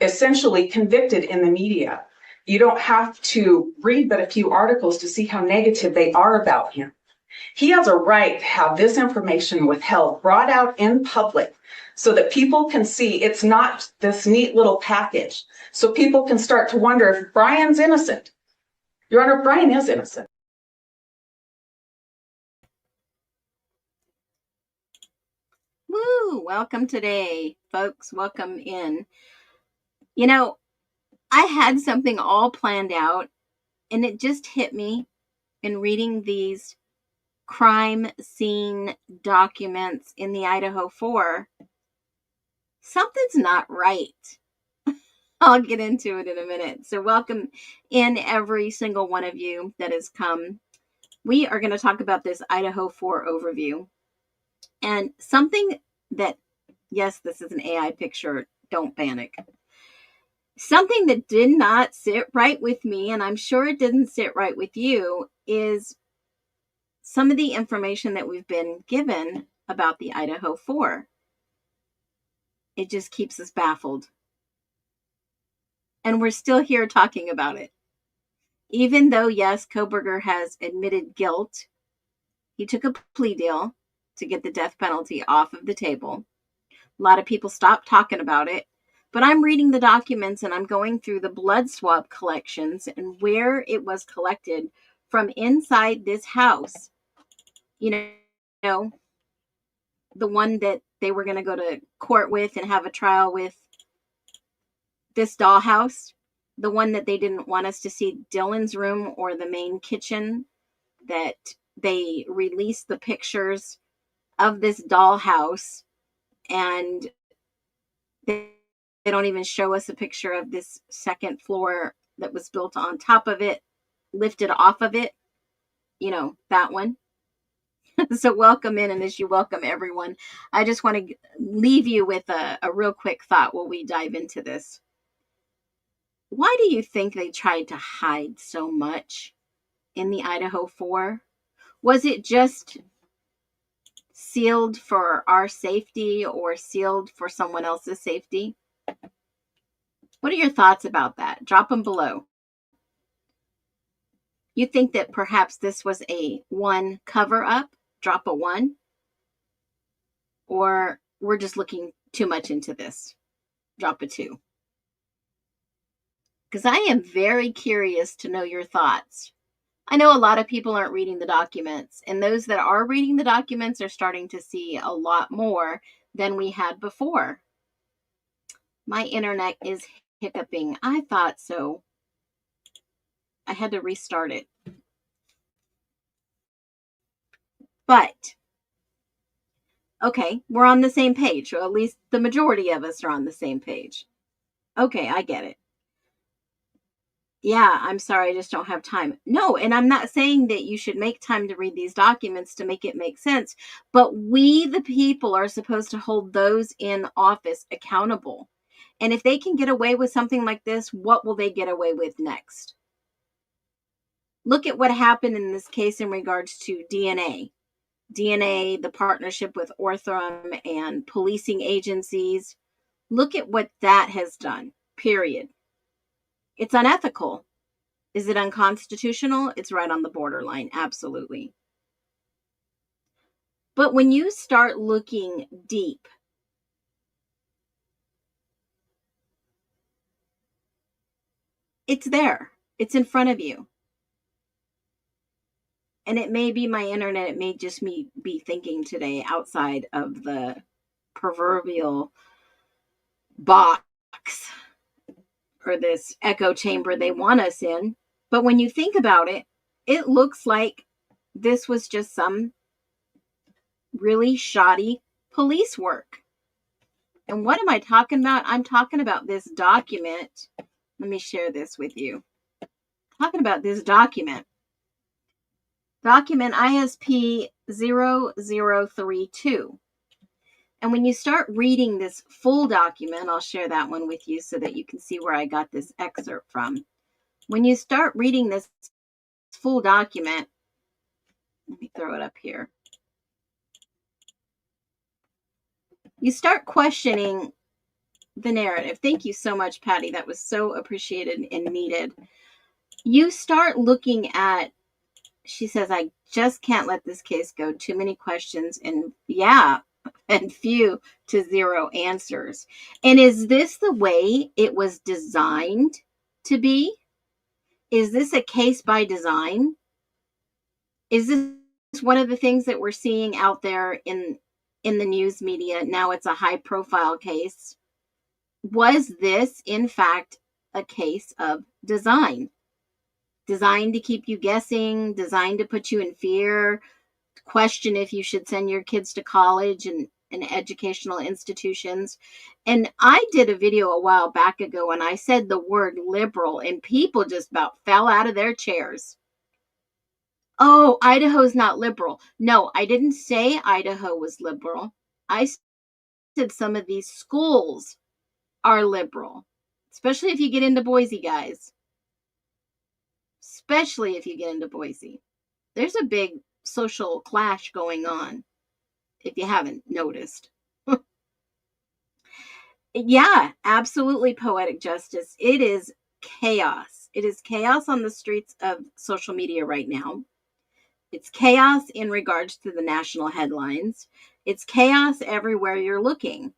essentially convicted in the media. You don't have to read but a few articles to see how negative they are about him. He has a right to have this information withheld, brought out in public, so that people can see it's not this neat little package. So people can start to wonder if Brian's innocent. Your Honor, Brian is innocent. Woo! Welcome today, folks. Welcome in. You know, I had something all planned out, and it just hit me in reading these crime scene documents in the Idaho 4. Something's not right. I'll get into it in a minute. So welcome in every single one of you that has come. We are going to talk about this Idaho 4 overview. And something that, yes, this is an AI picture. Don't panic. Something that did not sit right with me, and I'm sure it didn't sit right with you, is some of the information that we've been given about the Idaho 4. It just keeps us baffled. And we're still here talking about it. Even though, yes, Kohberger has admitted guilt, he took a plea deal to get the death penalty off of the table. A lot of people stopped talking about it. But I'm reading the documents and I'm going through the blood swab collections and where it was collected from inside this house. You know, the one that they were going to go to court with and have a trial with, this dollhouse, the one that they didn't want us to see Dylan's room or the main kitchen, that they released the pictures of this dollhouse and they don't even show us a picture of this second floor that was built on top of it, lifted off of it. You know, that one. So welcome in, and as you welcome everyone, I just want to leave you with a real quick thought while we dive into this. Why do you think they tried to hide so much in the Idaho 4? Was it just sealed for our safety or sealed for someone else's safety? What are your thoughts about that? Drop them below. You think that perhaps this was a 1 cover-up? Drop a 1? Or we're just looking too much into this? Drop a 2. Because I am very curious to know your thoughts. I know a lot of people aren't reading the documents, and those that are reading the documents are starting to see a lot more than we had before. My internet is hiccuping. I thought so. I had to restart it. But, okay, we're on the same page, or at least the majority of us are on the same page. Okay, I get it. Yeah, I'm sorry, I just don't have time. No, and I'm not saying that you should make time to read these documents to make it make sense, but we, the people, are supposed to hold those in office accountable. And if they can get away with something like this, what will they get away with next? Look at what happened in this case in regards to DNA. DNA, the partnership with Ortham and policing agencies. Look at what that has done, period. It's unethical. Is it unconstitutional? It's right on the borderline, absolutely. But when you start looking deep, it's there. It's in front of you. And it may be my internet. It may just me be thinking today outside of the proverbial box or this echo chamber they want us in. But when you think about it, it looks like this was just some really shoddy police work. And what am I talking about? I'm talking about this document. Let me share this with you. Talking about this document. Document ISP 0032. And when you start reading this full document, I'll share that one with you so that you can see where I got this excerpt from. When you start reading this full document, let me throw it up here. You start questioning the narrative. Thank you so much, Patty. That was so appreciated and needed. You start looking at, she says, I just can't let this case go. Too many questions and few to zero answers. And is this the way it was designed to be? Is this a case by design? Is this one of the things that we're seeing out there in the news media? Now it's a high profile case. Was this, in fact, a case of design? Designed to keep you guessing, designed to put you in fear, question if you should send your kids to college and educational institutions. And I did a video a while back ago and I said the word liberal and people just about fell out of their chairs. Oh, Idaho's not liberal. No, I didn't say Idaho was liberal. I said some of these schools are liberal, especially if you get into Boise, guys. Especially if you get into Boise. There's a big social clash going on, if you haven't noticed. Yeah, absolutely, poetic justice. It is chaos. It is chaos on the streets of social media right now. It's chaos in regards to the national headlines. It's chaos everywhere you're looking.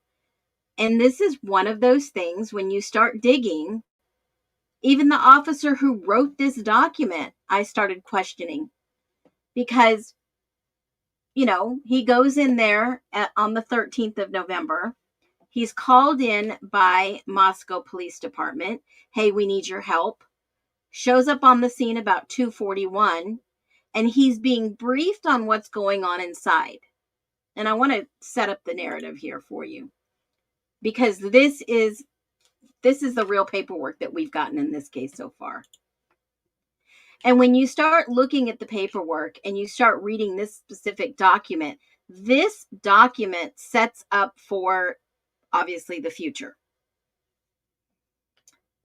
And this is one of those things when you start digging, even the officer who wrote this document, I started questioning because, you know, he goes in there on the 13th of November. He's called in by Moscow Police Department. Hey, we need your help. Shows up on the scene about 2:41, and he's being briefed on what's going on inside. And I want to set up the narrative here for you because this is the real paperwork that we've gotten in this case so far. And when you start looking at the paperwork and you start reading this specific document, this document sets up for obviously the future.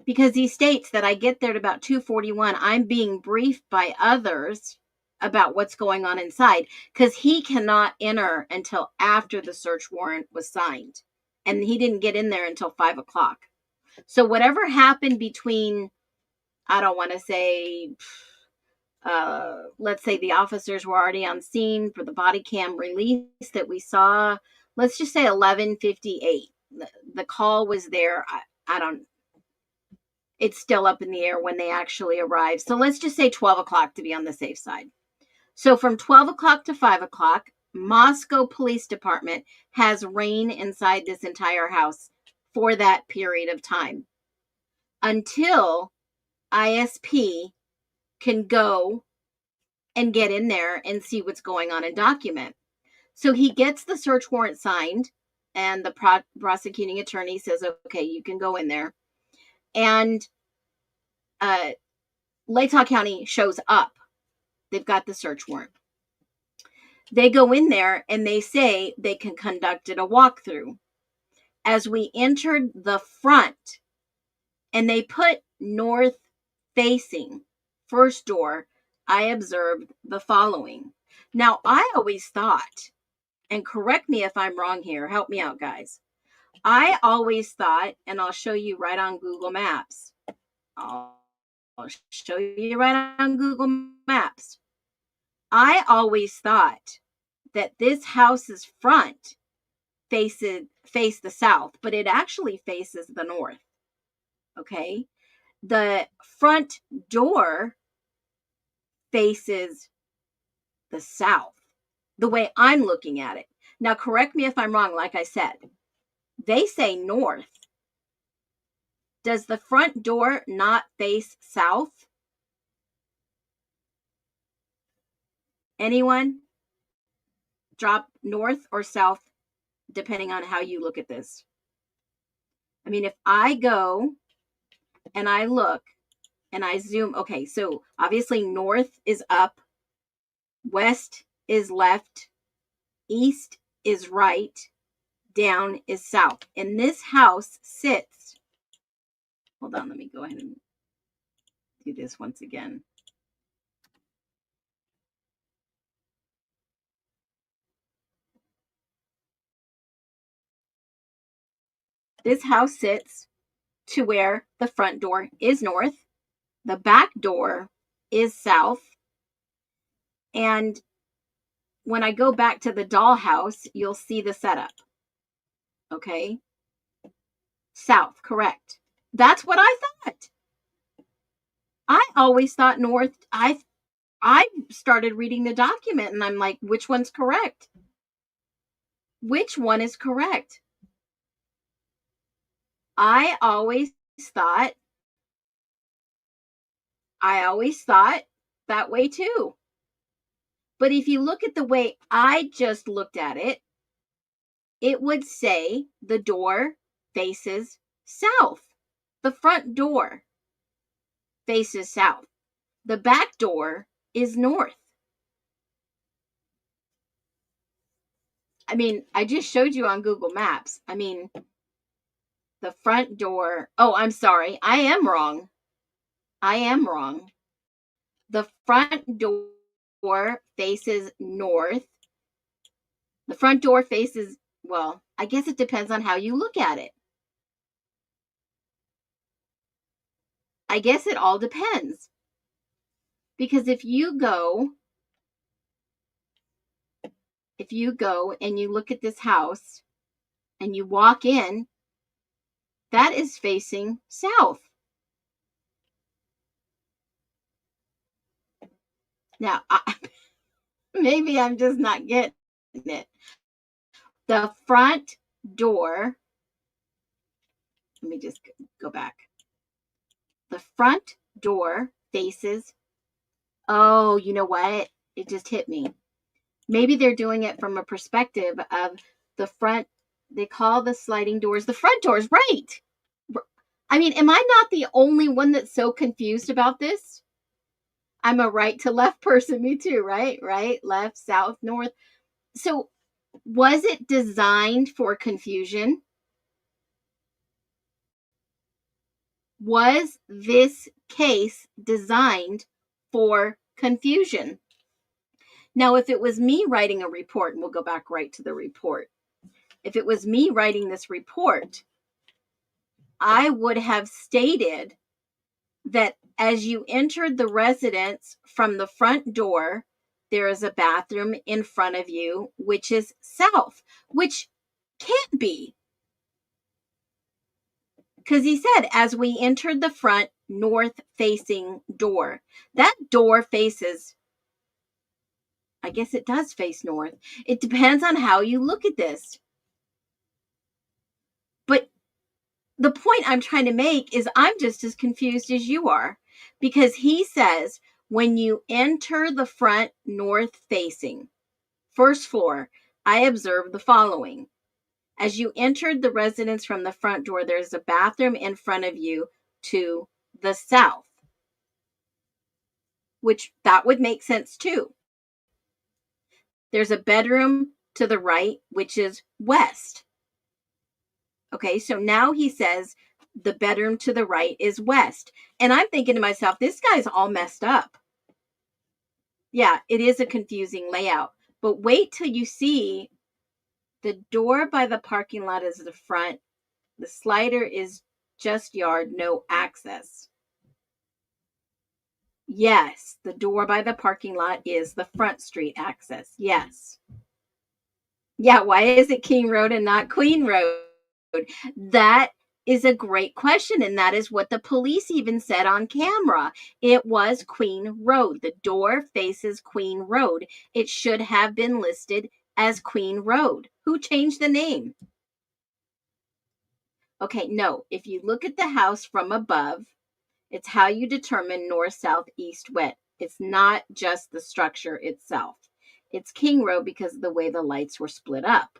Because he states that I get there at about 2:41, I'm being briefed by others about what's going on inside because he cannot enter until after the search warrant was signed. And he didn't get in there until 5 o'clock. So whatever happened between, I don't want to say, let's say the officers were already on scene for the body cam release that we saw. Let's just say 11:58. The call was there. I don't. It's still up in the air when they actually arrive. So let's just say 12 o'clock to be on the safe side. So from 12 o'clock to 5 o'clock, Moscow Police Department has reign inside this entire house for that period of time until ISP can go and get in there and see what's going on and document. So he gets the search warrant signed and the prosecuting attorney says, okay, you can go in there. And Latah County shows up. They've got the search warrant. They go in there and they say they can conduct a walkthrough. As we entered the front and they put north facing first door, I observed the following. Now, I always thought, and correct me if I'm wrong here, help me out, guys. I always thought, and I'll show you right on Google Maps. I'll show you right on Google Maps. I always thought that this house's front faced the south, but it actually faces the north. Okay? The front door faces the south, the way I'm looking at it. Now, correct me if I'm wrong, like I said. They say north. Does the front door not face south? Anyone? Drop north or south, depending on how you look at this. I mean, if I go and I look and I zoom, okay, so obviously north is up, west is left, east is right, down is south. And this house sits, hold on, let me go ahead and do this once again. This house sits to where the front door is north, the back door is south, and when I go back to the dollhouse, you'll see the setup. Okay? South, correct. That's what I thought. I always thought north. I started reading the document and I'm like, which one's correct? Which one is correct? I always thought that way too. But if you look at the way I just looked at it, it would say the door faces south. The front door faces south. The back door is north. I mean, I just showed you on Google Maps. I mean, the front door. Oh, I'm sorry. I am wrong. The front door faces north. The front door faces, well, I guess it depends on how you look at it. I guess it all depends. Because if you go and you look at this house and you walk in, that is facing south. Now, maybe I'm just not getting it. The front door, let me just go back. The front door faces, oh, you know what? It just hit me. Maybe they're doing it from a perspective of the front. They call the sliding doors the front doors, right? I mean, am I not the only one that's so confused about this? I'm a right to left person, me too, right? Right, left, south, north. So was it designed for confusion? Was this case designed for confusion? Now, if it was me writing a report, and we'll go back right to the report. If it was me writing this report, I would have stated that as you entered the residence from the front door, there is a bathroom in front of you, which is south, which can't be. Because he said, as we entered the front north-facing door, that door faces, I guess it does face north. It depends on how you look at this. But the point I'm trying to make is I'm just as confused as you are, because he says, when you enter the front north-facing, first floor, I observed the following. As you entered the residence from the front door, there's a bathroom in front of you to the south, which that would make sense too. There's a bedroom to the right, which is west. Okay, so now he says the bedroom to the right is west. And I'm thinking to myself, this guy's all messed up. Yeah, it is a confusing layout. But wait till you see the door by the parking lot is the front. The slider is just yard, no access. Yes, the door by the parking lot is the front street access. Yes. Yeah, why is it King Road and not Queen Road? That is a great question, and that is what the police even said on camera. It was Queen Road. The door faces Queen Road. It should have been listed as Queen Road. Who changed the name? Okay, no. If you look at the house from above, it's how you determine north, south, east, west. It's not just the structure itself. It's King Road because of the way the lights were split up.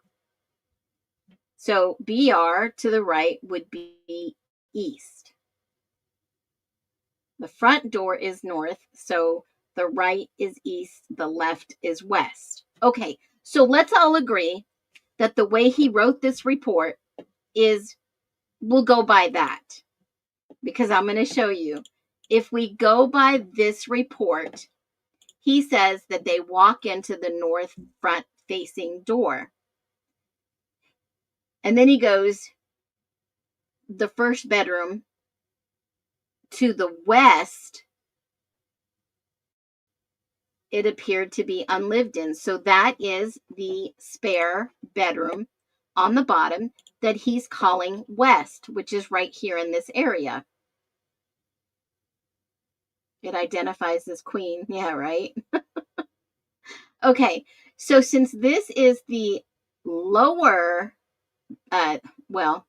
So BR to the right would be east. The front door is north, so the right is east, the left is west. Okay, so let's all agree that the way he wrote this report is, we'll go by that, because I'm going to show you. If we go by this report, he says that they walk into the north front facing door. And then he goes, the first bedroom to the west, it appeared to be unlived in. So that is the spare bedroom on the bottom that he's calling west, which is right here in this area. It identifies as queen. Yeah, right. Okay, so since this is the lower, well,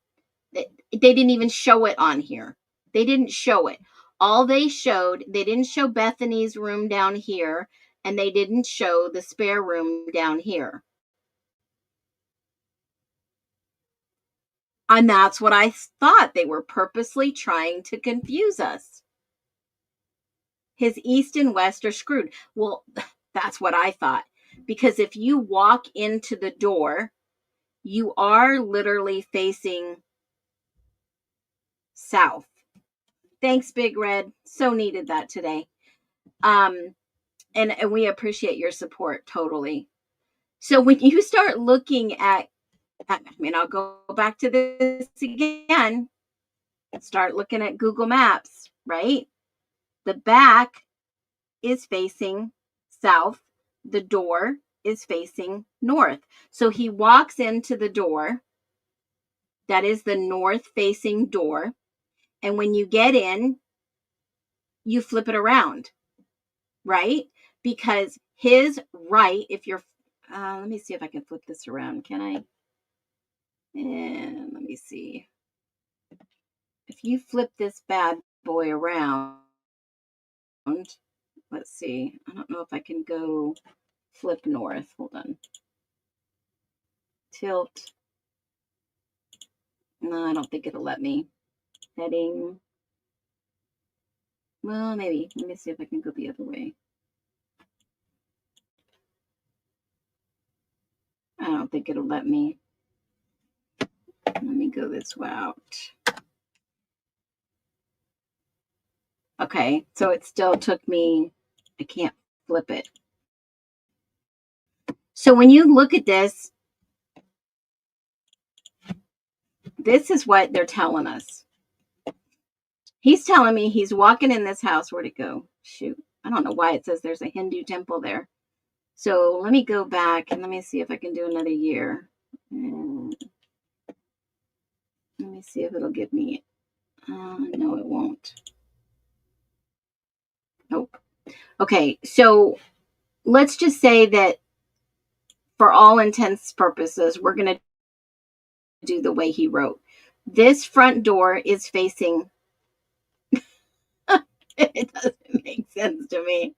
they didn't even show it on here. They didn't show it. All they showed, they didn't show Bethany's room down here, and they didn't show the spare room down here. And that's what I thought. They were purposely trying to confuse us. His east and west are screwed. Well, that's what I thought. Because if you walk into the door, you are literally facing south. Thanks, Big Red. So needed that today. And we appreciate your support totally. So when you start looking at, I mean, I'll go back to this again. Start looking at Google Maps, right? The back is facing south. The door is facing north. So he walks into the door. That is the north facing door. And when you get in, you flip it around, right? Because his right, if you're, let me see if I can flip this around. Can I? And let me see. If you flip this bad boy around, let's see. I don't know if I can go flip north. Hold on. Tilt. No, I don't think it'll let me. Heading. Well, maybe. Let me see if I can go the other way. I don't think it'll let me. Let me go this route. Okay, so it still took me, I can't flip it. So when you look at this, this is what they're telling us. He's telling me he's walking in this house. Where'd it go? Shoot. I don't know why it says there's a Hindu temple there. So let me go back and let me see if I can do another year. And let me see if it'll give me. No, it won't. Nope. Okay, so let's just say that for all intents purposes, we're going to do the way he wrote. This front door is facing. It doesn't make sense to me.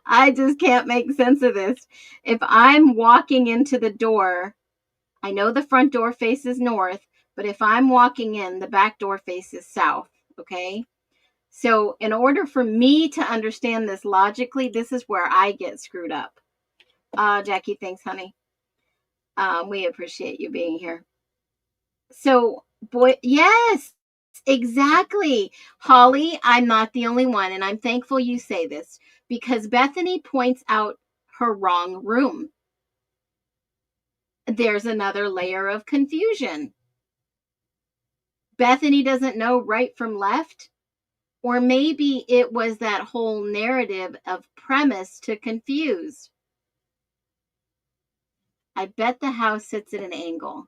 I just can't make sense of this. If I'm walking into the door, I know the front door faces north, but if I'm walking in, the back door faces south. Okay. So in order for me to understand this logically, this is where I get screwed up. Jackie, thanks, honey. We appreciate you being here. So, boy, yes, exactly. Holly, I'm not the only one, and I'm thankful you say this because Bethany points out her wrong room. There's another layer of confusion. Bethany doesn't know right from left, or maybe it was that whole narrative of premise to confuse. I bet the house sits at an angle.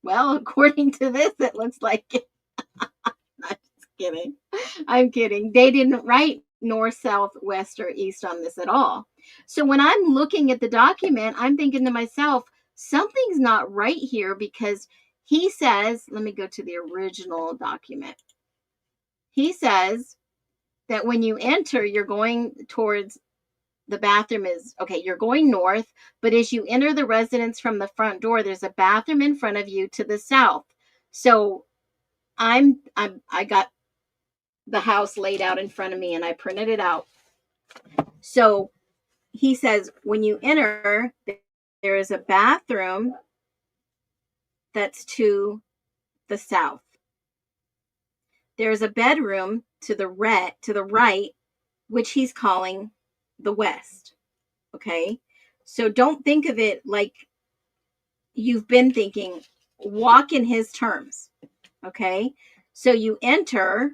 Well, according to this, it looks like it. I'm just kidding. I'm kidding. They didn't write north, south, west, or east on this at all. So when I'm looking at the document, I'm thinking to myself, something's not right here because he says, let me go to the original document. He says that when you enter, you're going towards the bathroom is, okay, you're going north, but as you enter the residence from the front door, there's a bathroom in front of you to the south. So I got the house laid out in front of me and I printed it out. So he says, when you enter, there is a bathroom that's to the south. There's a bedroom to the right, which he's calling the west. Okay. So don't think of it like you've been thinking, walk in his terms. Okay. So you enter,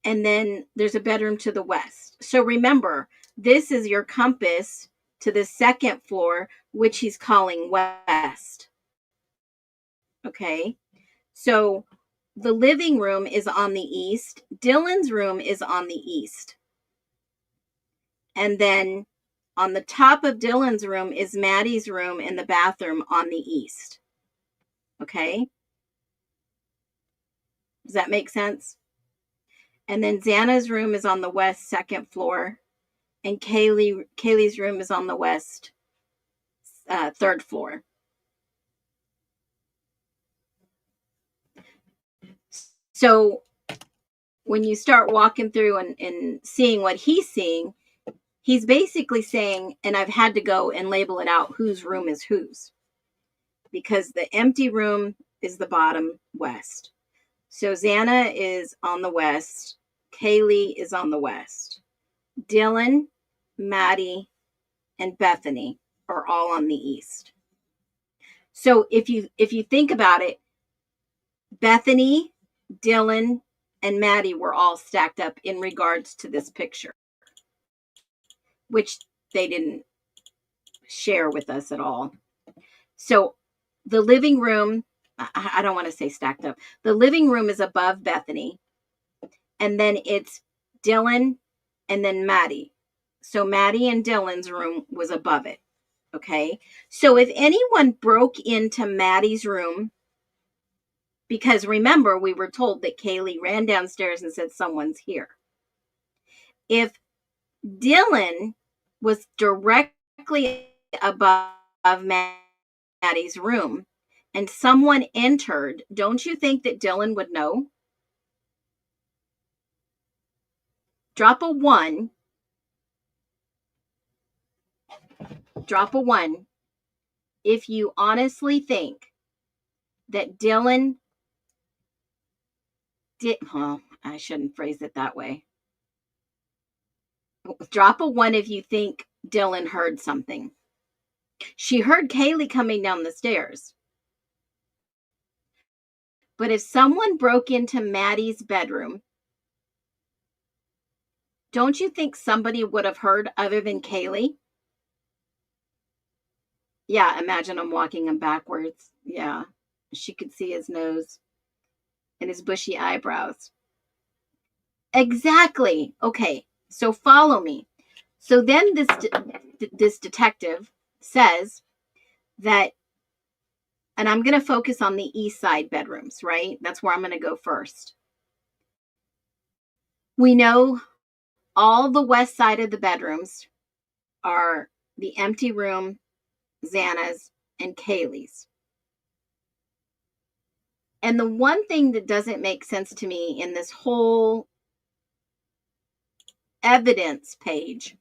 and then there's a bedroom to the west. So remember, this is your compass to the second floor, which he's calling west. Okay. So the living room is on the east. Dylan's room is on the east. And then on the top of Dylan's room is Maddie's room and the bathroom on the east. Okay. Does that make sense? And then Xana's room is on the west, second floor. And Kaylee's room is on the west, third floor. So when you start walking through and seeing what he's seeing, he's basically saying, and I've had to go and label it out, whose room is whose. Because the empty room is the bottom west. So Xana is on the west. Kaylee is on the west. Dylan, Maddie, and Bethany are all on the east. So if you think about it, Bethany, Dylan, and Maddie were all stacked up in regards to this picture, which they didn't share with us at all. So the living room, I don't want to say stacked up. The living room is above Bethany, and then it's Dylan and then Maddie. So Maddie and Dylan's room was above it. Okay. So if anyone broke into Maddie's room, because remember, we were told that Kaylee ran downstairs and said, someone's here. If Dylan was directly above Maddie's room and someone entered, don't you think that Dylan would know? Drop a 1. Drop a 1 if you honestly think that Dylan did. Well, I shouldn't phrase it that way. Drop a 1 if you think Dylan heard something. She heard Kaylee coming down the stairs. But if someone broke into Maddie's bedroom, don't you think somebody would have heard other than Kaylee? Yeah, imagine I'm walking him backwards. Yeah, she could see his nose and his bushy eyebrows. Exactly. Okay, so follow me. So then this detective says that, and I'm going to focus on the east side bedrooms, right? That's where I'm going to go first. We know all the west side of the bedrooms are the empty room, Xana's, and Kaylee's. And the one thing that doesn't make sense to me in this whole evidence page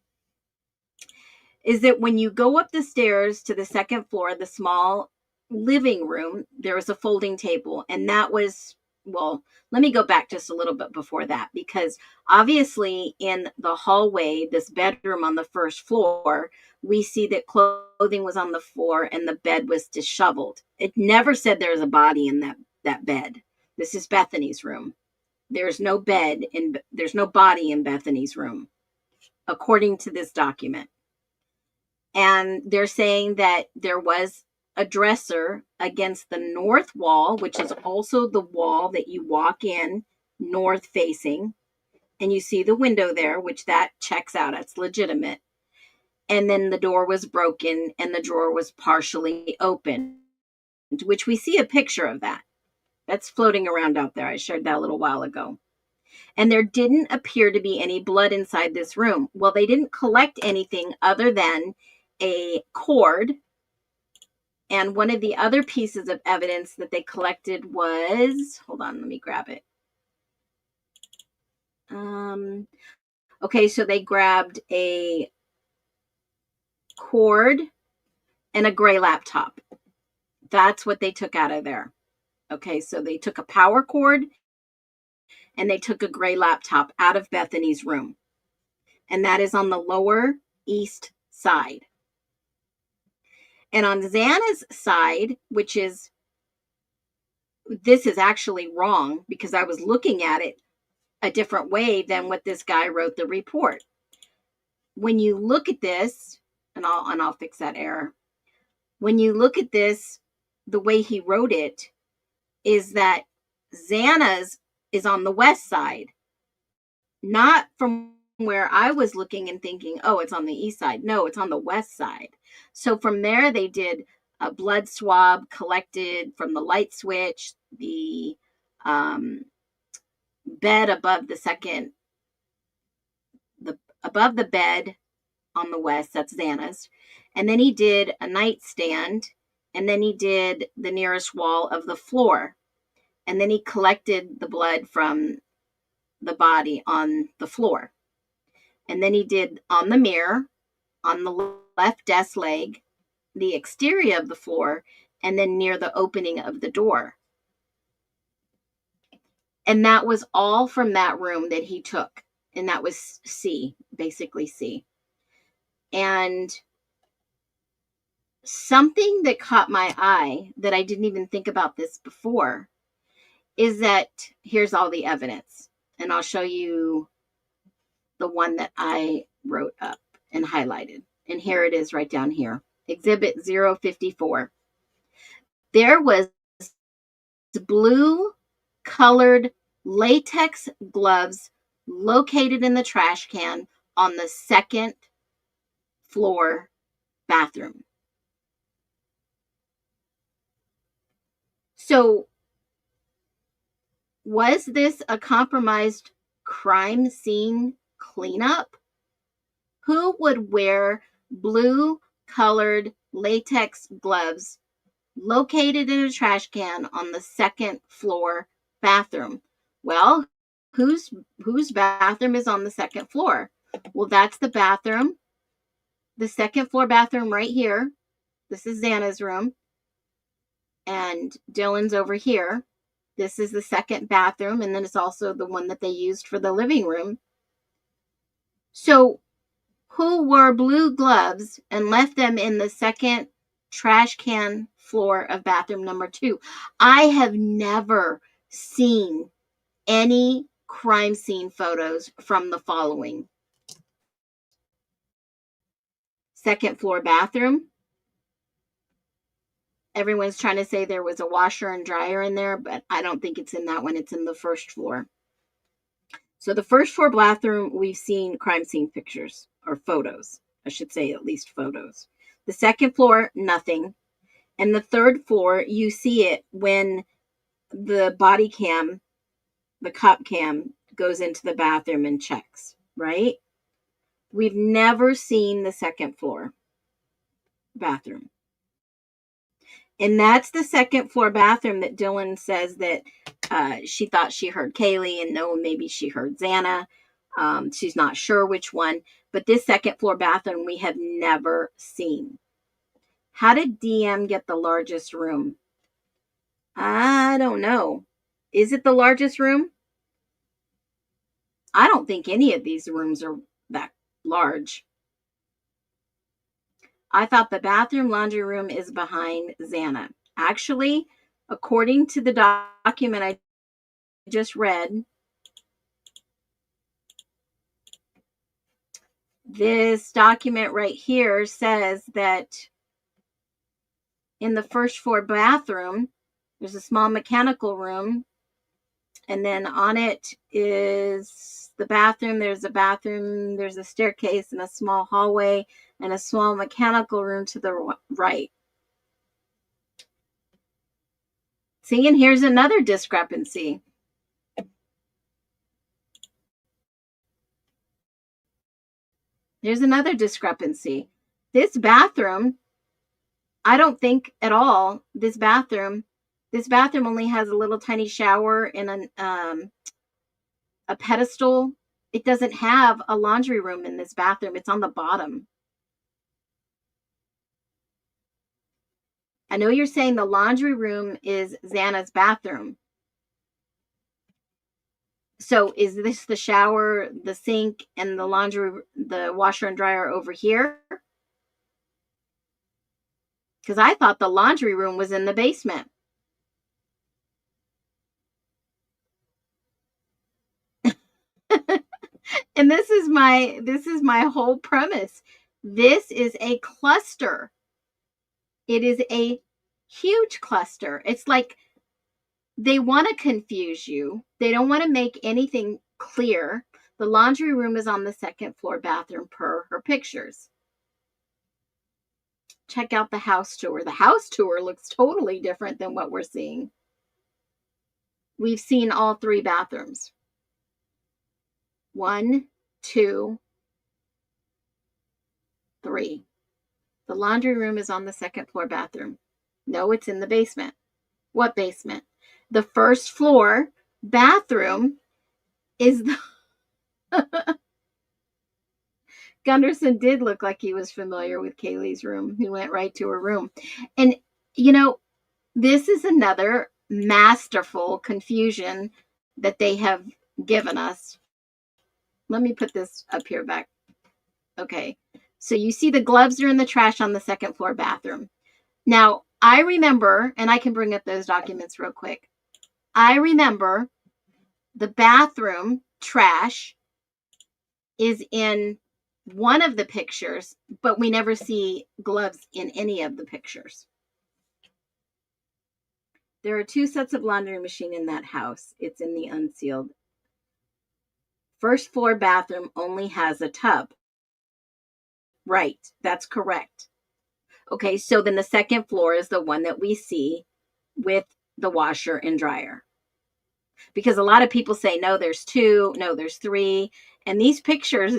is that when you go up the stairs to the second floor, the small living room, there was a folding table. And that was, well, let me go back just a little bit before that, because obviously in the hallway, this bedroom on the first floor, we see that clothing was on the floor and the bed was disheveled. It never said there was a body in that bed. This is Bethany's room. There's no bed and there's no body in Bethany's room, according to this document. And they're saying that there was a dresser against the north wall, which is also the wall that you walk in north facing. And you see the window there, which that checks out. It's legitimate. And then the door was broken and the drawer was partially open, which we see a picture of that. That's floating around out there. I shared that a little while ago. And there didn't appear to be any blood inside this room. Well, they didn't collect anything other than a cord. And one of the other pieces of evidence that they collected was, hold on, let me grab it. Okay, so they grabbed a cord and a gray laptop. That's what they took out of there. Okay, so they took a power cord and they took a gray laptop out of Bethany's room. And that is on the lower east side. And on Xana's side, which is this is actually wrong because I was looking at it a different way than what this guy wrote the report. When you look at this, and I'll fix that error. When you look at this, the way he wrote it is that Xana's is on the west side, not from where I was looking and thinking, oh, it's on the east side. No, it's on the west side. So from there, they did a blood swab collected from the light switch, the bed above above the bed on the west, that's Xana's. And then he did a nightstand, and then he did the nearest wall of the floor. And then he collected the blood from the body on the floor. And then he did on the mirror, on the left desk leg, the exterior of the floor, and then near the opening of the door. And that was all from that room that he took. And that was C, basically C. And something that caught my eye that I didn't even think about this before is that here's all the evidence. And I'll show you the one that I wrote up and highlighted. And here it is right down here. Exhibit 054. There was blue colored latex gloves located in the trash can on the second floor bathroom. So, was this a compromised crime scene cleanup? Who would wear blue colored latex gloves located in a trash can on the second floor bathroom? Well, whose bathroom is on the second floor? Well, that's the bathroom, the second floor bathroom right here. This is Xana's room, and Dylan's over here. This is the second bathroom, and then it's also the one that they used for the living room. So, who wore blue gloves and left them in the second trash can floor of bathroom number 2? I have never seen any crime scene photos from the following: second floor bathroom. Everyone's trying to say there was a washer and dryer in there, but I don't think it's in that one. It's in the first floor. So the first floor bathroom, we've seen crime scene pictures or photos. I should say at least photos. The second floor, nothing. And the third floor, you see it when the body cam, the cop cam, goes into the bathroom and checks, right? We've never seen the second floor bathroom. And that's the second floor bathroom that Dylan says that she thought she heard Kaylee, and no, maybe she heard Xana. She's not sure which one. But this second floor bathroom we have never seen. How did DM get the largest room? I don't know. Is it the largest room? I don't think any of these rooms are that large. I thought the bathroom laundry room is behind Xana. Actually, according to the document I just read, this document right here says that in the first floor bathroom, there's a small mechanical room, and then on it is the bathroom. There's a staircase, and a small hallway, and a small mechanical room to the right. See, and here's another discrepancy. There's another discrepancy. This bathroom, I don't think at all, this bathroom only has a little tiny shower and a pedestal. It doesn't have a laundry room in this bathroom. It's on the bottom. I know you're saying the laundry room is Xana's bathroom. So is this the shower, the sink, and the washer and dryer over here? Because I thought the laundry room was in the basement. And this is my whole premise. This is a cluster. It is a huge cluster. It's like they want to confuse you. They don't want to make anything clear. The laundry room is on the second floor bathroom per her pictures. Check out the house tour. The house tour looks totally different than what we're seeing. We've seen all 3 bathrooms. 1, 2, 3. The laundry room is on the second floor bathroom. No, it's in the basement. What basement? The first floor bathroom is the Gunderson did look like he was familiar with Kaylee's room. He went right to her room. And, you know, this is another masterful confusion that they have given us. Let me put this up here back. Okay. So you see the gloves are in the trash on the second floor bathroom. Now, I remember, and I can bring up those documents real quick. I remember the bathroom trash is in one of the pictures, but we never see gloves in any of the pictures. There are 2 sets of laundry machine in that house. It's in the unsealed. First floor bathroom only has a tub. Right, that's correct. Okay, so then the second floor is the one that we see with the washer and dryer. Because a lot of people say, no, there's 2, no, there's 3. And these pictures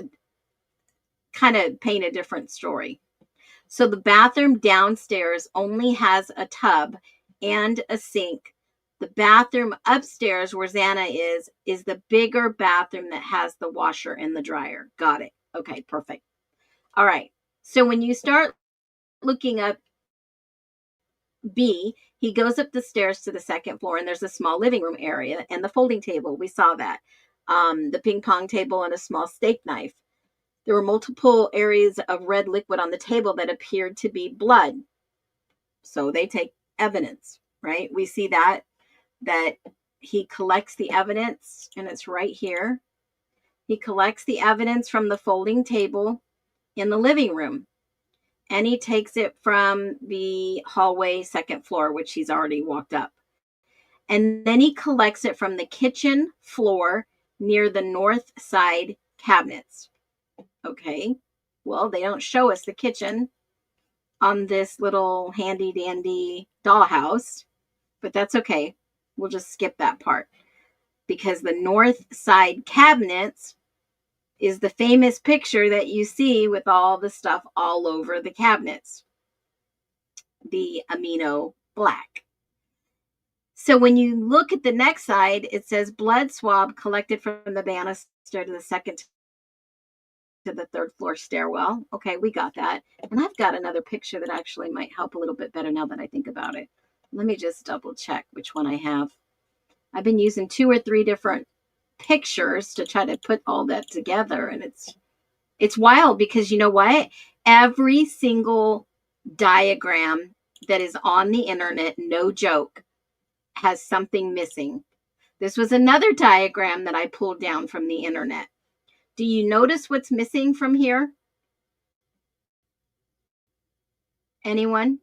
kind of paint a different story. So the bathroom downstairs only has a tub and a sink. The bathroom upstairs where Xana is the bigger bathroom that has the washer and the dryer. Got it. Okay, perfect. All right. So when you start looking up B, he goes up the stairs to the second floor, and there's a small living room area and the folding table. We saw that. The ping pong table and a small steak knife. There were multiple areas of red liquid on the table that appeared to be blood. So they take evidence, right? We see that he collects the evidence, and it's right here. He collects the evidence from the folding table in the living room, and he takes it from the hallway second floor, which he's already walked up. And then he collects it from the kitchen floor near the north side cabinets. Okay, well, they don't show us the kitchen on this little handy dandy dollhouse, but that's okay. We'll just skip that part because the north side cabinets is the famous picture that you see with all the stuff all over the cabinets, the amino black. So when you look at the next side, it says blood swab collected from the banister to the second to the third floor stairwell. Okay, we got that. And I've got another picture that actually might help a little bit better now that I think about it. Let me just double check which one I have. I've been using 2 or 3 different pictures to try to put all that together, and it's wild because you know what? Every single diagram that is on the internet, no joke, has something missing. This was another diagram that I pulled down from the internet. Do you notice what's missing from here? Anyone?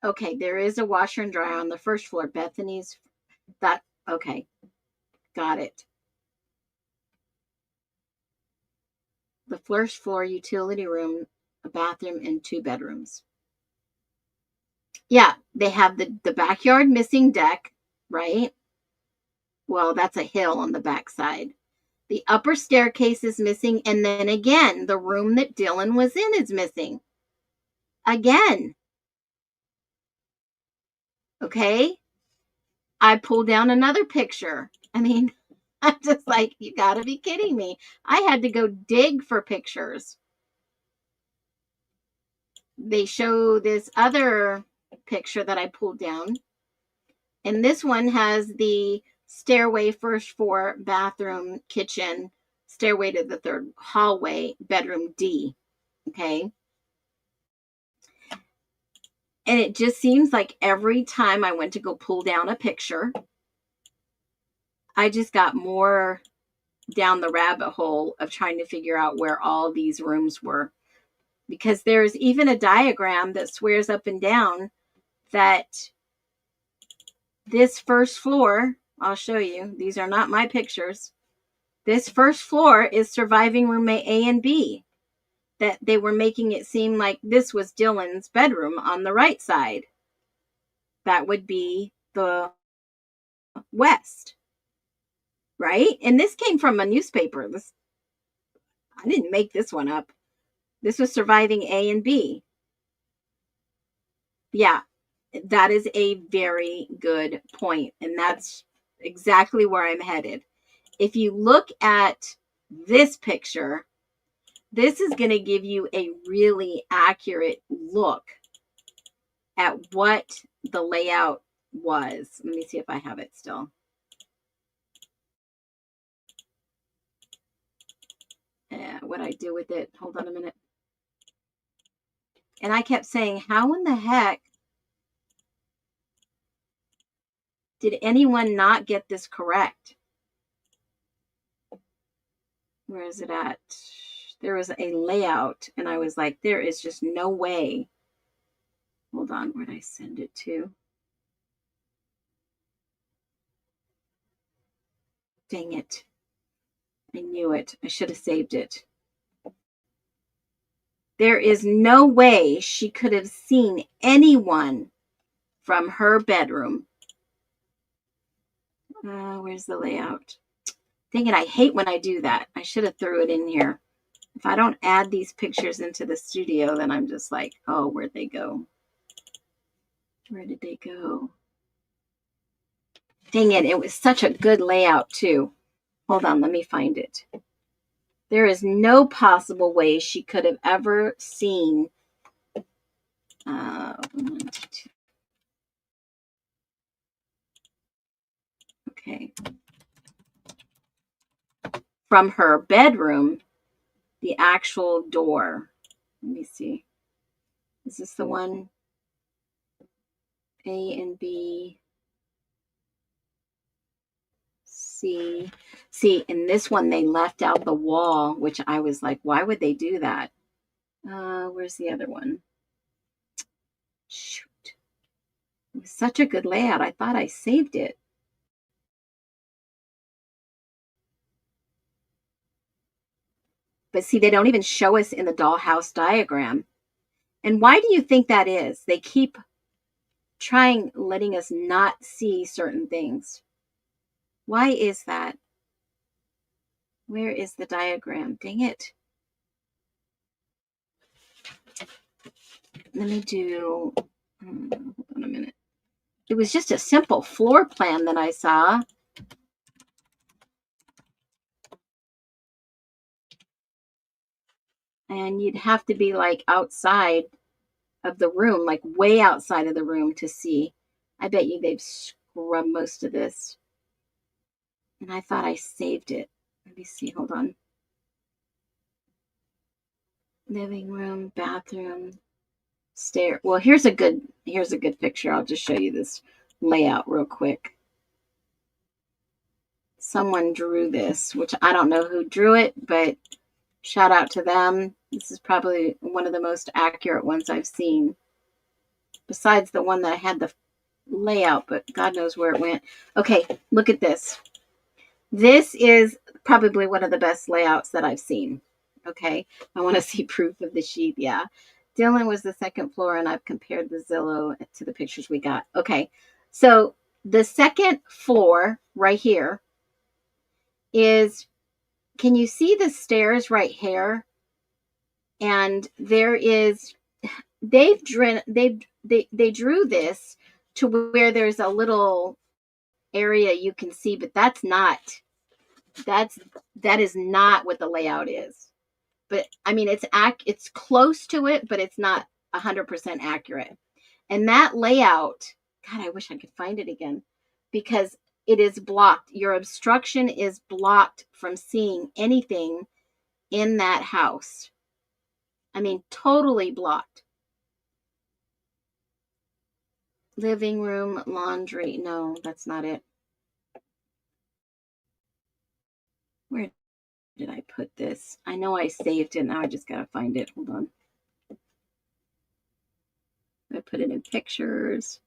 Okay, there is a washer and dryer on the first floor. Bethany's, that, okay, got it. The first floor utility room, a bathroom, and 2 bedrooms. Yeah, they have the backyard missing deck, right? Well, that's a hill on the backside. The upper staircase is missing, and then again, the room that Dylan was in is missing. Again. Okay? I pulled down another picture. I mean, I'm just like, you gotta be kidding me. I had to go dig for pictures. They show this other picture that I pulled down. And this one has the stairway, first floor, bathroom, kitchen, stairway to the third hallway, bedroom D. Okay. And it just seems like every time I went to go pull down a picture, I just got more down the rabbit hole of trying to figure out where all these rooms were. Because there's even a diagram that swears up and down that this first floor, I'll show you, these are not my pictures. This first floor is surviving roommate A and B. That they were making it seem like this was Dylan's bedroom on the right side. That would be the west, right? And this came from a newspaper. I didn't make this one up. This was surviving A and B. Yeah, that is a very good point. And that's exactly where I'm headed. If you look at this picture, this is going to give you a really accurate look at what the layout was. Let me see if I have it still. What I do with it. Hold on a minute. And I kept saying, how in the heck did anyone not get this correct? Where is it at? There was a layout, and I was like, there is just no way. Hold on, where did I send it to? Dang it. I knew it. I should have saved it. There is no way she could have seen anyone from her bedroom. Where's the layout? Dang it, I hate when I do that. I should have threw it in here. If I don't add these pictures into the studio, then I'm just like, oh, where'd they go? Where did they go? Dang it, it was such a good layout too. Hold on, let me find it. There is no possible way she could have ever seen. Okay. From her bedroom, the actual door. Let me see. Is this the one? A and B. C. See, in this one, they left out the wall, which I was like, why would they do that? Where's the other one? Shoot. It was such a good layout. I thought I saved it. But see, they don't even show us in the dollhouse diagram. And why do you think that is? They keep letting us not see certain things. Why is that? Where is the diagram? Dang it. Let me do, hold on a minute. It was just a simple floor plan that I saw. And you'd have to be like outside of the room, like way outside of the room to see. I bet you they've scrubbed most of this. And I thought I saved it. Let me see, hold on. Living room, bathroom, stair. Well, here's a good picture. I'll just show you this layout real quick. Someone drew this, which I don't know who drew it, but shout out to them. This is probably one of the most accurate ones I've seen. Besides the one that had the layout, but God knows where it went. Okay, look at this. This is probably one of the best layouts that I've seen. Okay, I want to see proof of the sheep. Yeah, Dylan was the second floor, and I've compared the Zillow to the pictures we got. Okay, so the second floor right here is, can you see the stairs right here? And there is, they drew this to where there's a little area you can see, but that is not what the layout is. But I mean, it's close to it, but it's not 100% accurate. And that layout, God, I wish I could find it again, because it is blocked. Your obstruction is blocked from seeing anything in that house. I mean, totally blocked. Living room, laundry. No, that's not it. Where did I put this? I know I saved it. Now I just got to find it. Hold on. I put it in pictures.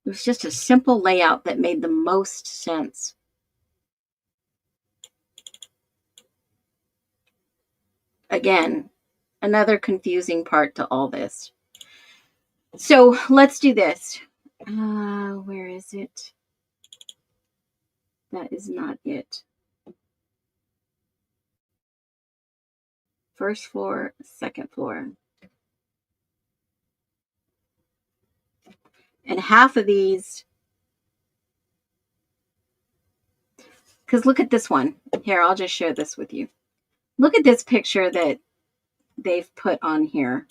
It was just a simple layout that made the most sense. Again, another confusing part to all this. So let's do this. Where is it? That is not it. First floor, second floor. And half of these, because look at this one. Here, I'll just share this with you. Look at this picture that they've put on here.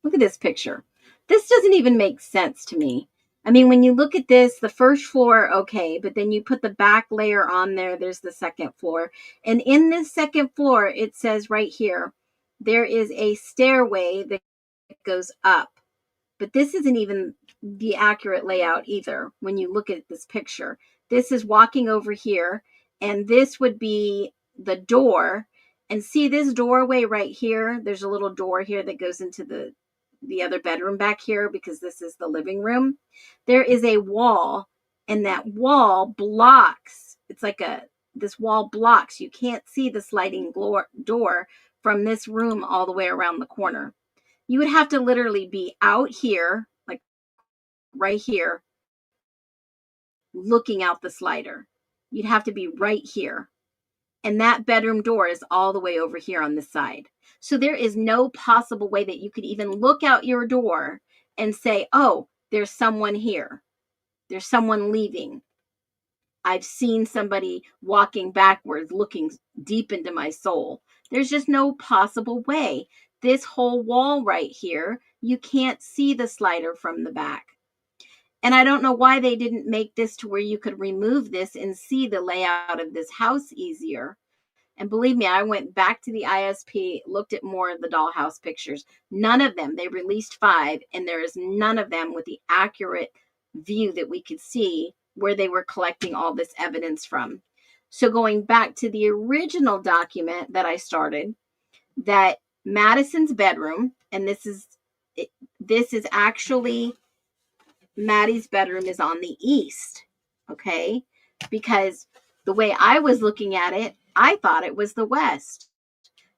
Look at this picture. This doesn't even make sense to me. I mean, when you look at this, the first floor, okay, but then you put the back layer on there, there's the second floor. And in this second floor, it says right here, there is a stairway that goes up. But this isn't even the accurate layout either when you look at this picture. This is walking over here, and this would be the door. And see this doorway right here? There's a little door here that goes into the other bedroom back here because this is the living room. There is a wall, and that wall blocks. It's like this wall blocks. You can't see the sliding door from this room all the way around the corner. You would have to literally be out here, like right here, looking out the slider. You'd have to be right here. And that bedroom door is all the way over here on this side. So there is no possible way that you could even look out your door and say, oh, there's someone here. There's someone leaving. I've seen somebody walking backwards, looking deep into my soul. There's just no possible way. This whole wall right here, you can't see the slider from the back. And I don't know why they didn't make this to where you could remove this and see the layout of this house easier. And believe me, I went back to the ISP, looked at more of the dollhouse pictures. None of them, they released 5, and there is none of them with the accurate view that we could see where they were collecting all this evidence from. So going back to the original document that I started, that Madison's bedroom, and this is actually Maddie's bedroom is on the east, okay? Because the way I was looking at it, I thought it was the west.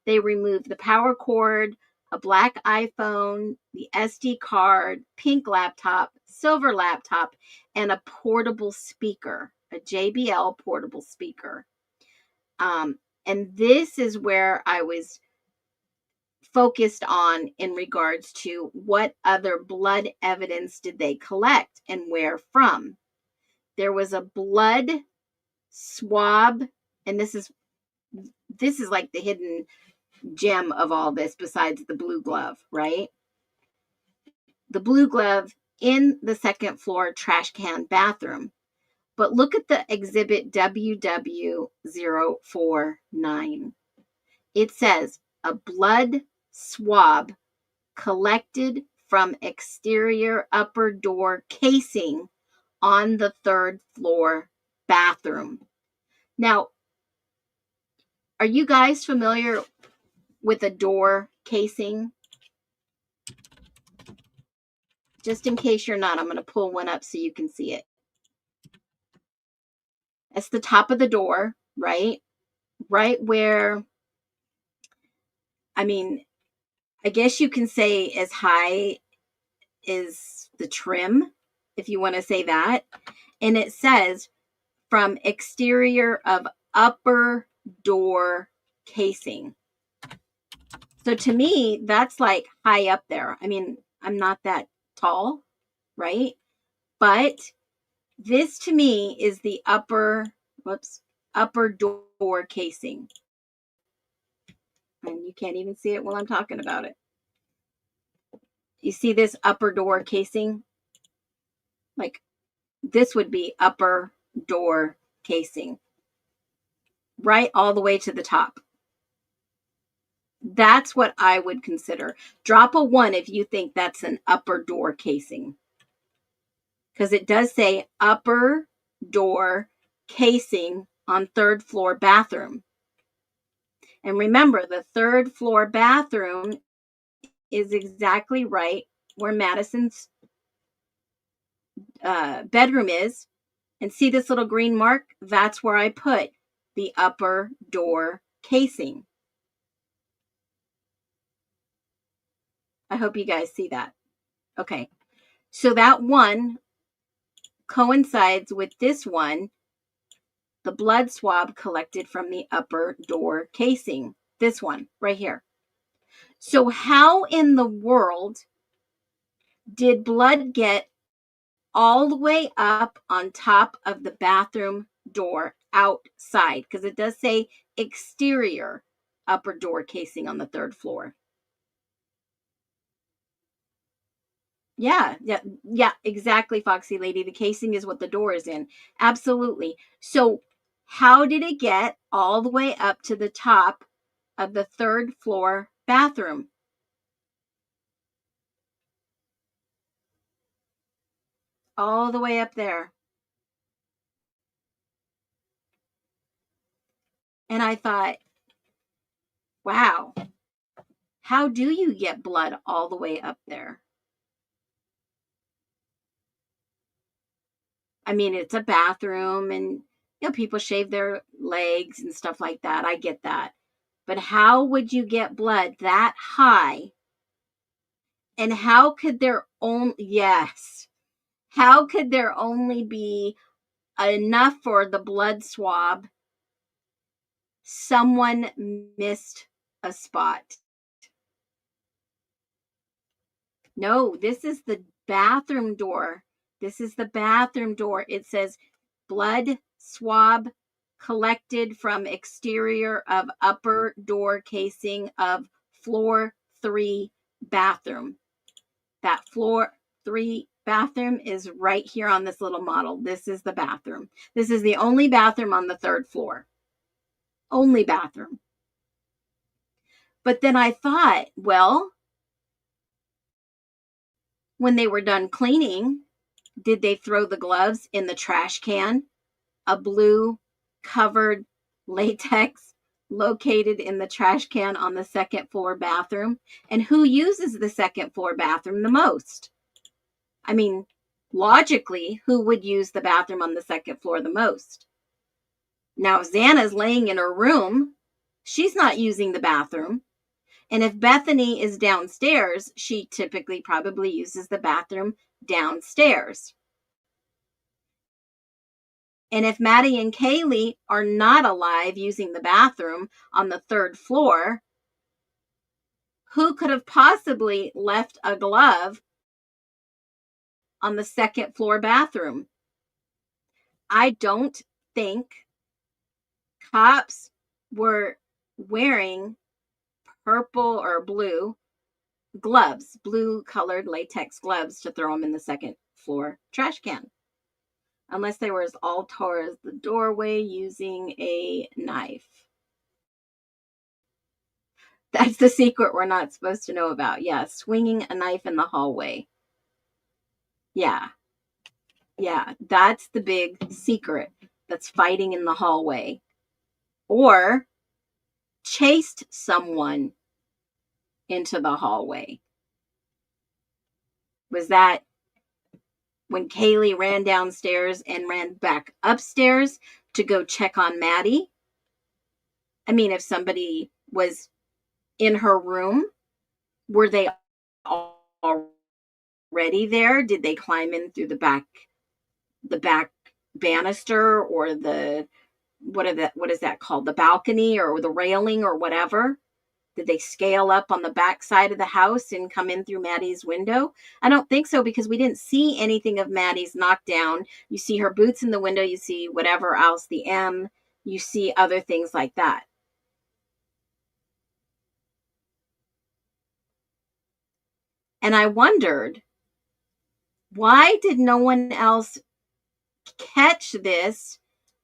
They removed the power cord, a black iPhone, the SD card, pink laptop, silver laptop, and a portable speaker, a JBL portable speaker. And this is where I was focused on in regards to what other blood evidence did they collect and where from. There was a blood swab, and this is like the hidden gem of all this besides the blue glove, right? The blue glove in the second floor trash can bathroom. But look at the exhibit WW049. It says a blood swab collected from exterior upper door casing on the third floor bathroom. Now, are you guys familiar with a door casing? Just in case you're not, I'm going to pull one up so you can see it. That's the top of the door, right? Right where, I mean, I guess you can say as high as the trim, if you want to say that. And it says from exterior of upper door casing. So to me, that's like high up there. I mean, I'm not that tall, right? But this to me is the upper door casing. And you can't even see it while I'm talking about it. You see this upper door casing? Like this would be upper door casing. Right all the way to the top. That's what I would consider. Drop a 1 if you think that's an upper door casing. Because it does say upper door casing on 3rd floor bathroom. And remember, the 3rd floor bathroom is exactly right where Madison's bedroom is. And see this little green mark? That's where I put the upper door casing. I hope you guys see that. Okay. So that 1 coincides with this one, the blood swab collected from the upper door casing. This one right here. So how in the world did blood get all the way up on top of the bathroom door outside? Because it does say exterior upper door casing on the 3rd floor. Yeah, exactly, Foxy Lady. The casing is what the door is in. Absolutely. So how did it get all the way up to the top of the 3rd floor bathroom? All the way up there. And I thought, wow, how do you get blood all the way up there? I mean, it's a bathroom and, people shave their legs and stuff like that. I get that. But how would you get blood that high? And how could there how could there only be enough for the blood swab? Someone missed a spot. No, this is the bathroom door. This is the bathroom door. It says blood swab collected from exterior of upper door casing of floor 3 bathroom. That floor 3 bathroom is right here on this little model. This is the bathroom. This is the only bathroom on the 3rd floor. Only bathroom. But then I thought, well, when they were done cleaning, did they throw the gloves in the trash can? A blue covered latex located in the trash can on the 2nd floor bathroom. And who uses the 2nd floor bathroom the most? I mean, logically, who would use the bathroom on the 2nd floor the most? Now, if Xana's laying in her room, she's not using the bathroom. And if Bethany is downstairs, she typically probably uses the bathroom downstairs. And if Maddie and Kaylee are not alive using the bathroom on the 3rd floor, who could have possibly left a glove on the 2nd floor bathroom? I don't think cops were wearing purple or blue gloves, blue colored latex gloves to throw them in the 2nd floor trash can. Unless they were as all tall as the doorway using a knife. That's the secret we're not supposed to know about. Yeah, swinging a knife in the hallway. Yeah, that's the big secret that's fighting in the hallway. Or chased someone into the hallway. Was that when Kaylee ran downstairs and ran back upstairs to go check on Maddie? I mean, if somebody was in her room, were they already there? Did they climb in through the back banister or what is that called? The balcony or the railing or whatever? Did they scale up on the back side of the house and come in through Maddie's window? I don't think so, because we didn't see anything of Maddie's knockdown. You see her boots in the window. You see whatever else, the M. You see other things like that. And I wondered, why did no one else catch this,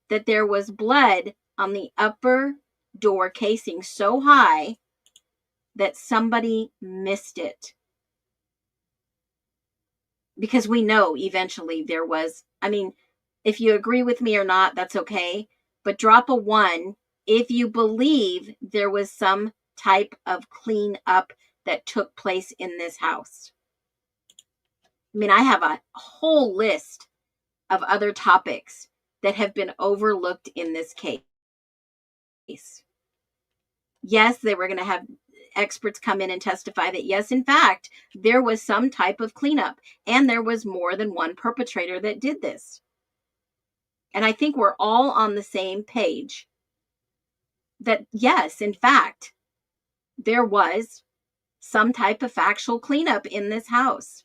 that there was blood on the upper door casing so high that somebody missed it. Because we know eventually there was, I mean, if you agree with me or not, that's okay. But drop a 1 if you believe there was some type of cleanup that took place in this house. I mean, I have a whole list of other topics that have been overlooked in this case. Yes, they were going to have experts come in and testify that, yes, in fact, there was some type of cleanup and there was more than one perpetrator that did this. And I think we're all on the same page that, yes, in fact, there was some type of factual cleanup in this house.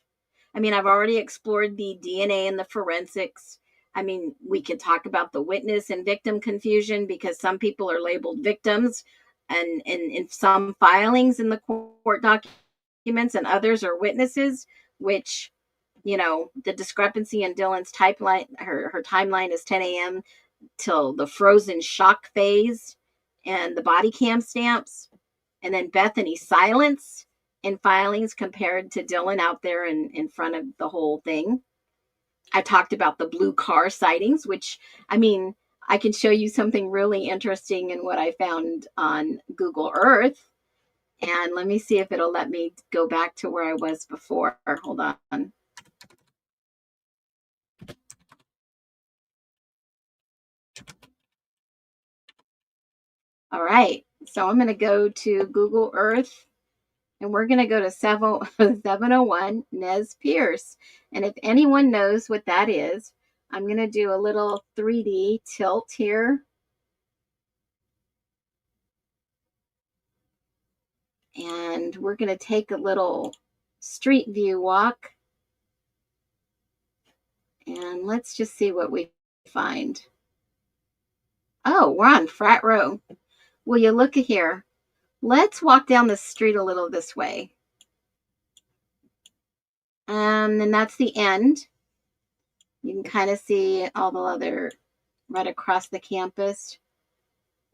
I mean, I've already explored the DNA and the forensics. I mean, we could talk about the witness and victim confusion because some people are labeled victims and in some filings in the court documents and others are witnesses, which, you know, the discrepancy in Dylan's timeline, her timeline is 10 a.m. till the frozen shock phase and the body cam stamps. And then Bethany's silence in filings compared to Dylan out there in front of the whole thing. I talked about the blue car sightings, which, I mean, I can show you something really interesting in what I found on Google Earth. And let me see if it'll let me go back to where I was before. Hold on. All right. So I'm going to go to Google Earth and we're going to go to 701 Nez Perce. And if anyone knows what that is, I'm going to do a little 3D tilt here. And we're going to take a little street view walk. And let's just see what we find. Oh, we're on Frat Row. Will you look at here? Let's walk down the street a little this way. And then that's the end. You can kind of see all the other right across the campus.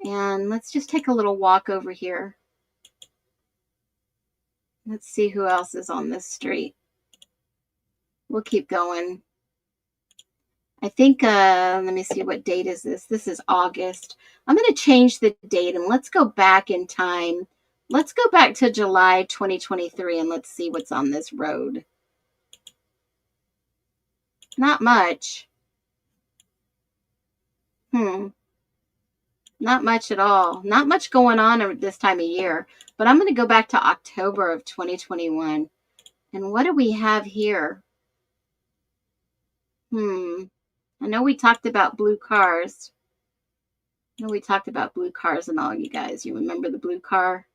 And let's just take a little walk over here. Let's see who else is on this street. We'll keep going. I think, let me see, what date is this? This is August. I'm going to change the date and let's go back in time. Let's go back to July 2023 and let's see what's on this road. Not much. Not much at all. Not much going on at this time of year. But I'm going to go back to October of 2021. And what do we have here? I know we talked about blue cars. I know we talked about blue cars and all, you guys. You remember the blue car?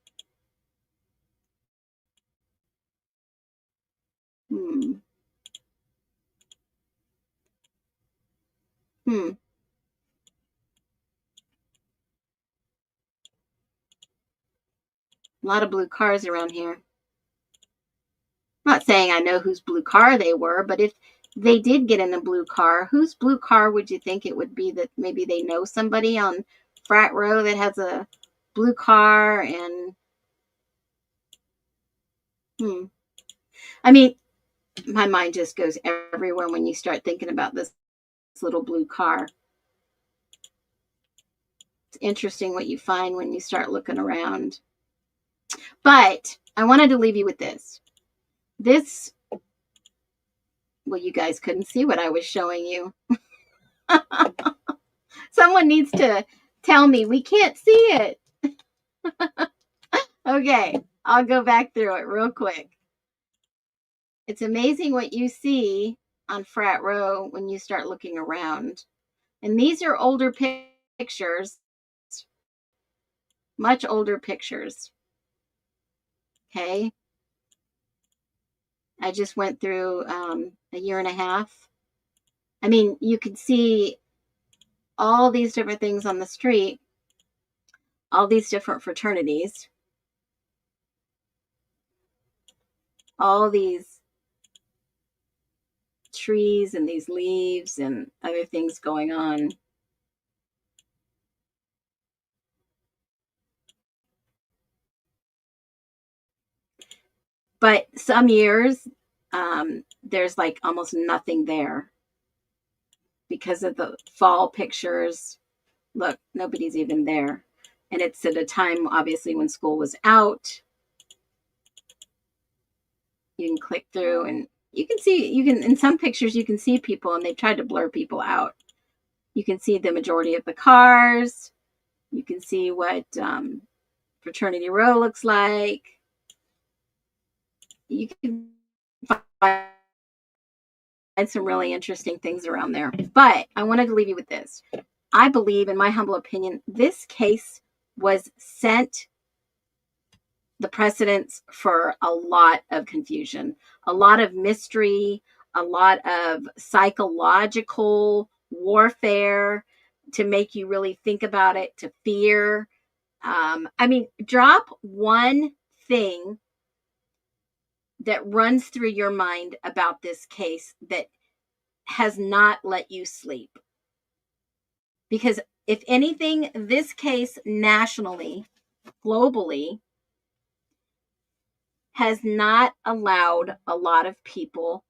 A lot of blue cars around here. I'm not saying I know whose blue car they were, but if they did get in a blue car, whose blue car would you think it would be that maybe they know somebody on Frat Row that has a blue car? And I mean, my mind just goes everywhere when you start thinking about this little blue car. It's interesting what you find when you start looking around. But I wanted to leave you with this. Well, you guys couldn't see what I was showing you. Someone needs to tell me we can't see it. Okay, I'll go back through it real quick. It's amazing what you see on Frat Row when you start looking around. And these are older pictures, much older pictures. Okay. I just went through a year and a half. I mean, you could see all these different things on the street, all these different fraternities, all these trees and these leaves and other things going on. But some years, there's like almost nothing there because of the fall pictures. Look, nobody's even there. And it's at a time, obviously, when school was out. You can click through and you can see, in some pictures, you can see people, and they've tried to blur people out. You can see the majority of the cars. You can see what Fraternity Row looks like. You can find some really interesting things around there. But I wanted to leave you with this. I believe, in my humble opinion, this case was sent the precedents for a lot of confusion, a lot of mystery, a lot of psychological warfare to make you really think about it, to fear. I mean, drop one thing that runs through your mind about this case that has not let you sleep. Because if anything, this case nationally, globally, has not allowed a lot of people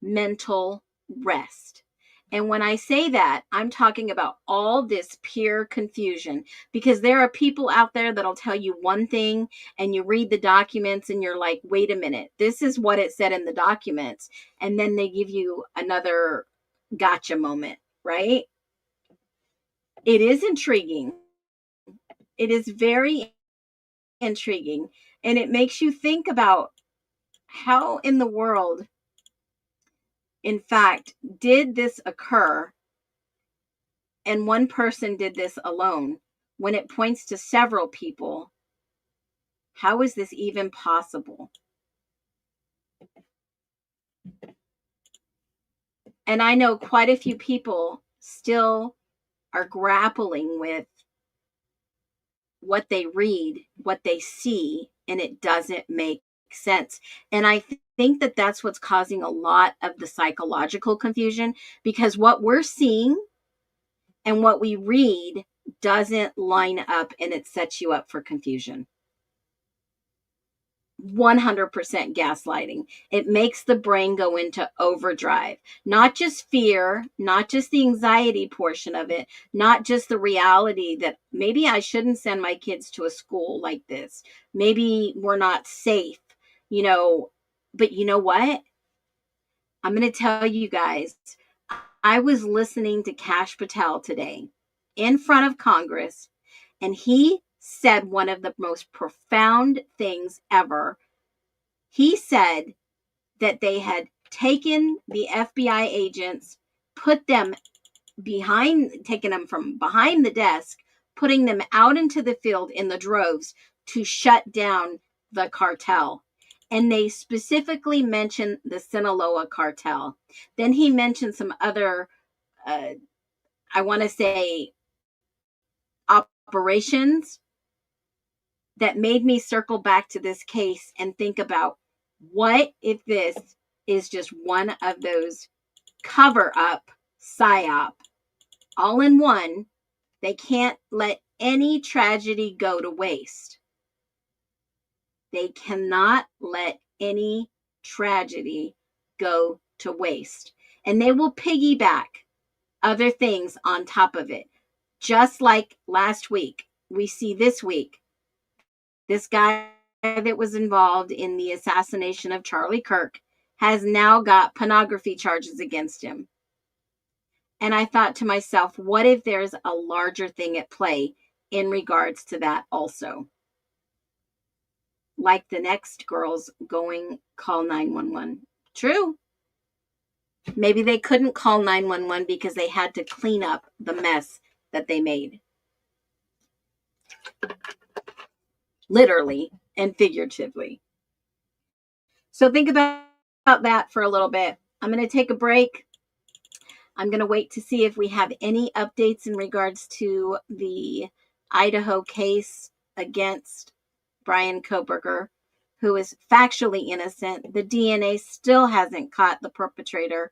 mental rest. And when I say that, I'm talking about all this pure confusion, because there are people out there that'll tell you one thing and you read the documents and you're like, wait a minute, this is what it said in the documents. And then they give you another gotcha moment, right? It is intriguing. It is very intriguing. And it makes you think about how in the world, in fact, did this occur? And one person did this alone when it points to several people. How is this even possible? And I know quite a few people still are grappling with what they read, what they see, and it doesn't make sense. And I think that that's what's causing a lot of the psychological confusion, because what we're seeing and what we read doesn't line up, and it sets you up for confusion. 100% gaslighting. It makes the brain go into overdrive. Not just fear, not just the anxiety portion of it, not just the reality that maybe I shouldn't send my kids to a school like this. Maybe we're not safe, but you know what? I'm going to tell you guys, I was listening to Kash Patel today in front of Congress, and he said one of the most profound things ever. He said that they had taken the FBI agents, taken them from behind the desk, putting them out into the field in the droves to shut down the cartel. And they specifically mentioned the Sinaloa cartel. Then he mentioned some other, I want to say, operations that made me circle back to this case and think about, what if this is just one of those cover-up psyop all in one? They can't let any tragedy go to waste. They cannot let any tragedy go to waste. And they will piggyback other things on top of it. Just like last week, we see this week, this guy that was involved in the assassination of Charlie Kirk has now got pornography charges against him. And I thought to myself, what if there's a larger thing at play in regards to that also? Like the next girls going call 911. True. Maybe they couldn't call 911 because they had to clean up the mess that they made. Literally and figuratively. So think about that for a little bit. I'm going to take a break. I'm going to wait to see if we have any updates in regards to the Idaho case against Brian Koberger, who is factually innocent. The DNA still hasn't caught the perpetrator.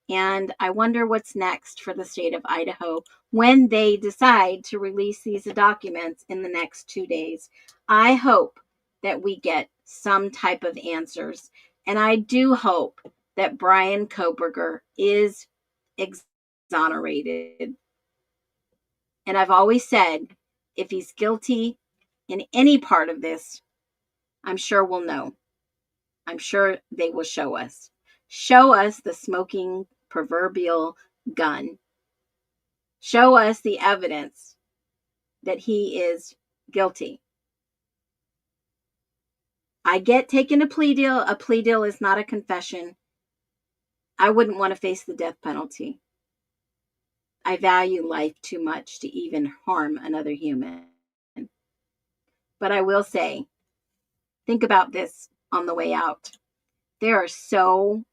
And I wonder what's next for the state of Idaho when they decide to release these documents in the next 2 days. I hope that we get some type of answers. And I do hope that Bryan Kohberger is exonerated. And I've always said, if he's guilty in any part of this, I'm sure we'll know. I'm sure they will show us. Show us the smoking proverbial gun. Show us the evidence that he is guilty. I get taking a plea deal. A plea deal is not a confession. I wouldn't want to face the death penalty. I value life too much to even harm another human. But I will say, think about this on the way out. There are so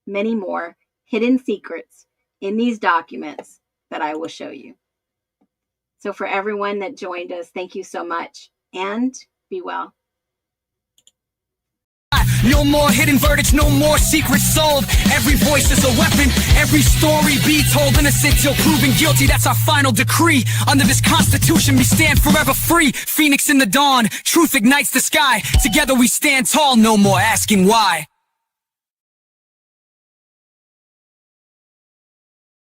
many more hidden secrets in these documents that I will show you. So for everyone that joined us, thank you so much, and be well. No more hidden verdicts, no more secrets solved. Every voice is a weapon, every story be told. Innocent till proven guilty, that's our final decree. Under this constitution we stand forever free. Phoenix in the dawn, truth ignites the sky. Together we stand tall, no more asking why.